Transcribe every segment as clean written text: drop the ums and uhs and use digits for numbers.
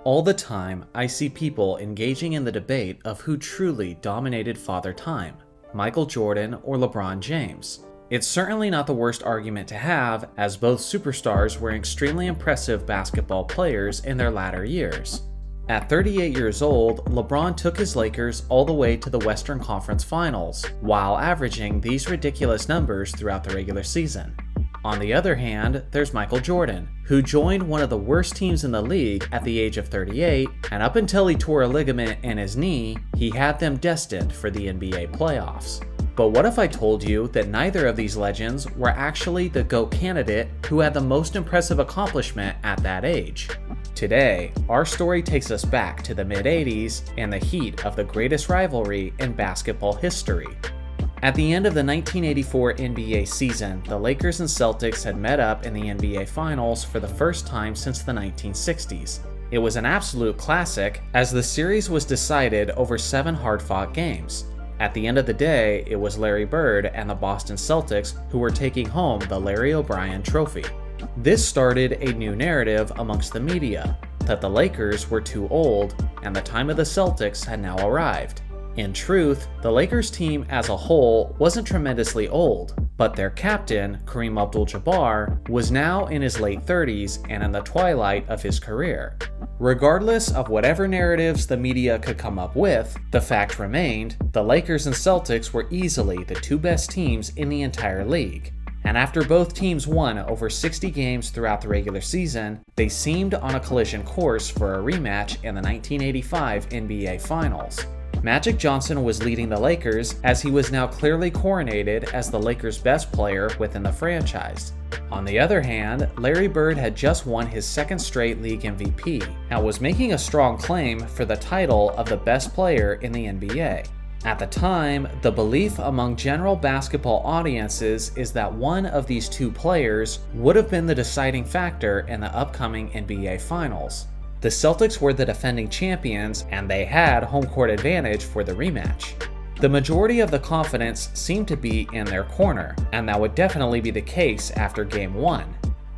All the time, I see people engaging in the debate of who truly dominated Father Time, Michael Jordan or LeBron James. It's certainly not the worst argument to have, as both superstars were extremely impressive basketball players in their latter years. At 38 years old, LeBron took his Lakers all the way to the Western Conference Finals, while averaging these ridiculous numbers throughout the regular season. On the other hand, there's Michael Jordan, who joined one of the worst teams in the league at the age of 38, and up until he tore a ligament in his knee, he had them destined for the NBA playoffs. But what if I told you that neither of these legends were actually the GOAT candidate who had the most impressive accomplishment at that age? Today, our story takes us back to the mid-80s and the heat of the greatest rivalry in basketball history. At the end of the 1984 NBA season, the Lakers and Celtics had met up in the NBA Finals for the first time since the 1960s. It was an absolute classic, as the series was decided over 7 hard-fought games. At the end of the day, it was Larry Bird and the Boston Celtics who were taking home the Larry O'Brien Trophy. This started a new narrative amongst the media, that the Lakers were too old and the time of the Celtics had now arrived. In truth, the Lakers team as a whole wasn't tremendously old, but their captain, Kareem Abdul-Jabbar, was now in his late 30s and in the twilight of his career. Regardless of whatever narratives the media could come up with, the fact remained, the Lakers and Celtics were easily the two best teams in the entire league. And after both teams won over 60 games throughout the regular season, they seemed on a collision course for a rematch in the 1985 NBA Finals. Magic Johnson was leading the Lakers, as he was now clearly coronated as the Lakers' best player within the franchise. On the other hand, Larry Bird had just won his second straight league MVP and was making a strong claim for the title of the best player in the NBA. At the time, the belief among general basketball audiences is that one of these two players would have been the deciding factor in the upcoming NBA Finals. The Celtics were the defending champions, and they had home court advantage for the rematch. The majority of the confidence seemed to be in their corner, and that would definitely be the case after Game 1.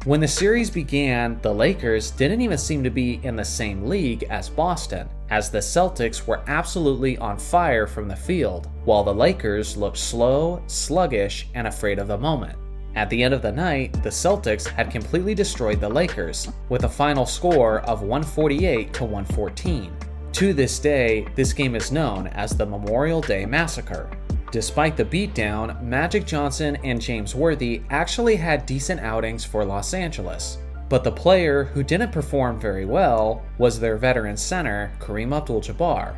When the series began, the Lakers didn't even seem to be in the same league as Boston, as the Celtics were absolutely on fire from the field, while the Lakers looked slow, sluggish, and afraid of the moment. At the end of the night, the Celtics had completely destroyed the Lakers, with a final score of 148-114. To this day, this game is known as the Memorial Day Massacre. Despite the beatdown, Magic Johnson and James Worthy actually had decent outings for Los Angeles. But the player who didn't perform very well was their veteran center, Kareem Abdul-Jabbar.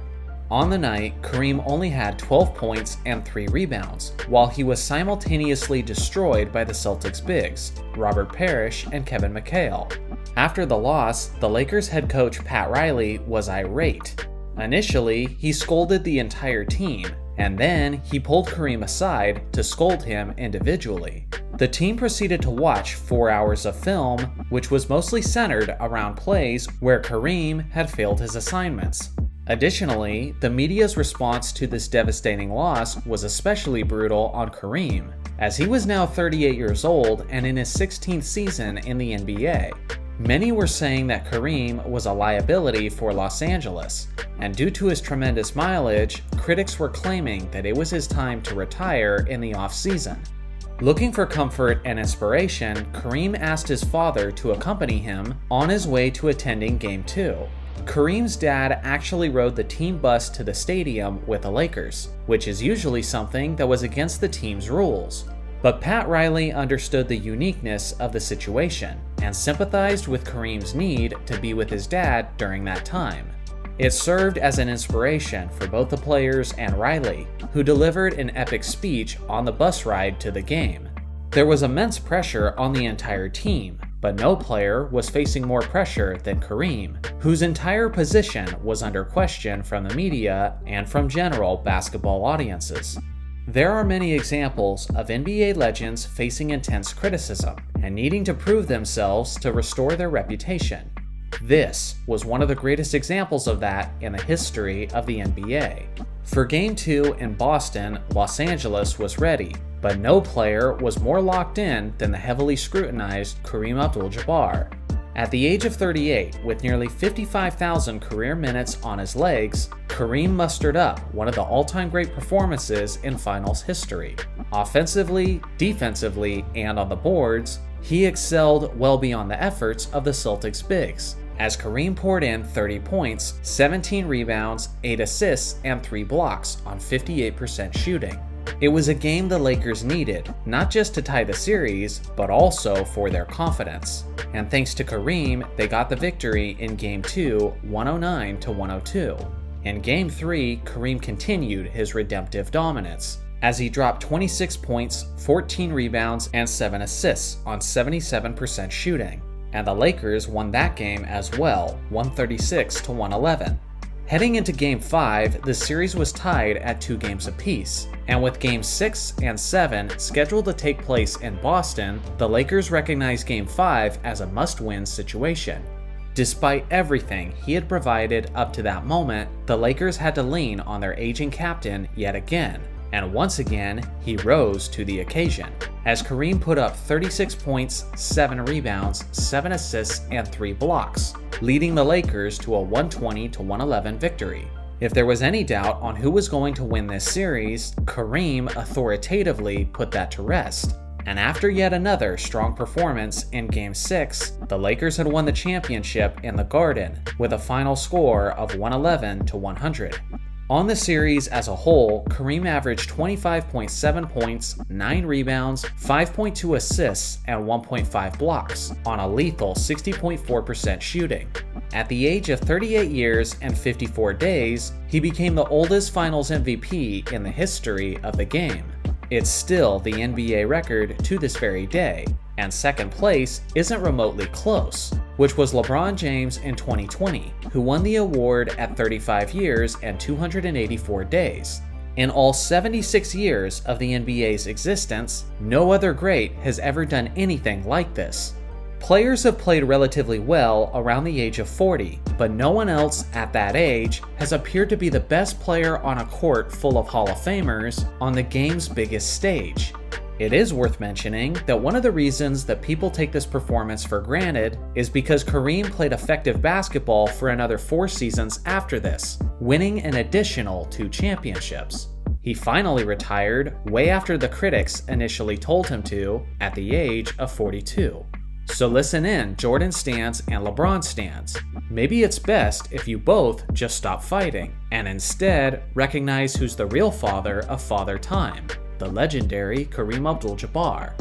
On the night, Kareem only had 12 points and 3 rebounds, while he was simultaneously destroyed by the Celtics bigs, Robert Parrish and Kevin McHale. After the loss, the Lakers head coach Pat Riley was irate. Initially, he scolded the entire team, and then he pulled Kareem aside to scold him individually. The team proceeded to watch 4 hours of film, which was mostly centered around plays where Kareem had failed his assignments. Additionally, the media's response to this devastating loss was especially brutal on Kareem, as he was now 38 years old and in his 16th season in the NBA. Many were saying that Kareem was a liability for Los Angeles, and due to his tremendous mileage, critics were claiming that it was his time to retire in the off-season. Looking for comfort and inspiration, Kareem asked his father to accompany him on his way to attending Game 2. Kareem's dad actually rode the team bus to the stadium with the Lakers, which is usually something that was against the team's rules. But Pat Riley understood the uniqueness of the situation and sympathized with Kareem's need to be with his dad during that time. It served as an inspiration for both the players and Riley, who delivered an epic speech on the bus ride to the game. There was immense pressure on the entire team, but no player was facing more pressure than Kareem, whose entire position was under question from the media and from general basketball audiences. There are many examples of NBA legends facing intense criticism and needing to prove themselves to restore their reputation. This was one of the greatest examples of that in the history of the NBA. For Game 2 in Boston, Los Angeles was ready, but no player was more locked in than the heavily scrutinized Kareem Abdul-Jabbar. At the age of 38, with nearly 55,000 career minutes on his legs, Kareem mustered up one of the all-time great performances in finals history. Offensively, defensively, and on the boards, he excelled well beyond the efforts of the Celtics bigs, as Kareem poured in 30 points, 17 rebounds, 8 assists, and 3 blocks on 58% shooting. It was a game the Lakers needed, not just to tie the series, but also for their confidence. And thanks to Kareem, they got the victory in Game 2, 109-102. In Game 3, Kareem continued his redemptive dominance, as he dropped 26 points, 14 rebounds, and 7 assists on 77% shooting. And the Lakers won that game as well, 136-111. Heading into Game 5, the series was tied at 2 games apiece, and with Games 6 and 7 scheduled to take place in Boston, the Lakers recognized Game 5 as a must-win situation. Despite everything he had provided up to that moment, the Lakers had to lean on their aging captain yet again, and once again, he rose to the occasion, as Kareem put up 36 points, 7 rebounds, 7 assists, and 3 blocks, leading the Lakers to a 120-111 victory. If there was any doubt on who was going to win this series, Kareem authoritatively put that to rest. And after yet another strong performance in Game 6, the Lakers had won the championship in the Garden with a final score of 111-100. On the series as a whole, Kareem averaged 25.7 points, 9 rebounds, 5.2 assists, and 1.5 blocks on a lethal 60.4% shooting. At the age of 38 years and 54 days, he became the oldest Finals MVP in the history of the game. It's still the NBA record to this very day, and second place isn't remotely close, which was LeBron James in 2020, who won the award at 35 years and 284 days. In all 76 years of the NBA's existence, no other great has ever done anything like this. Players have played relatively well around the age of 40, but no one else at that age has appeared to be the best player on a court full of Hall of Famers on the game's biggest stage. It is worth mentioning that one of the reasons that people take this performance for granted is because Kareem played effective basketball for another 4 seasons after this, winning an additional 2 championships. He finally retired way after the critics initially told him to, at the age of 42. So listen in, Jordan stans and LeBron stans. Maybe it's best if you both just stop fighting and instead recognize who's the real father of Father Time, the legendary Kareem Abdul-Jabbar.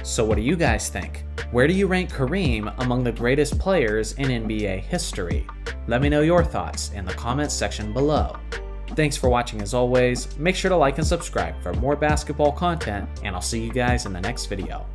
So what do you guys think? Where do you rank Kareem among the greatest players in NBA history? Let me know your thoughts in the comments section below. Thanks for watching as always. Make sure to like and subscribe for more basketball content, and I'll see you guys in the next video.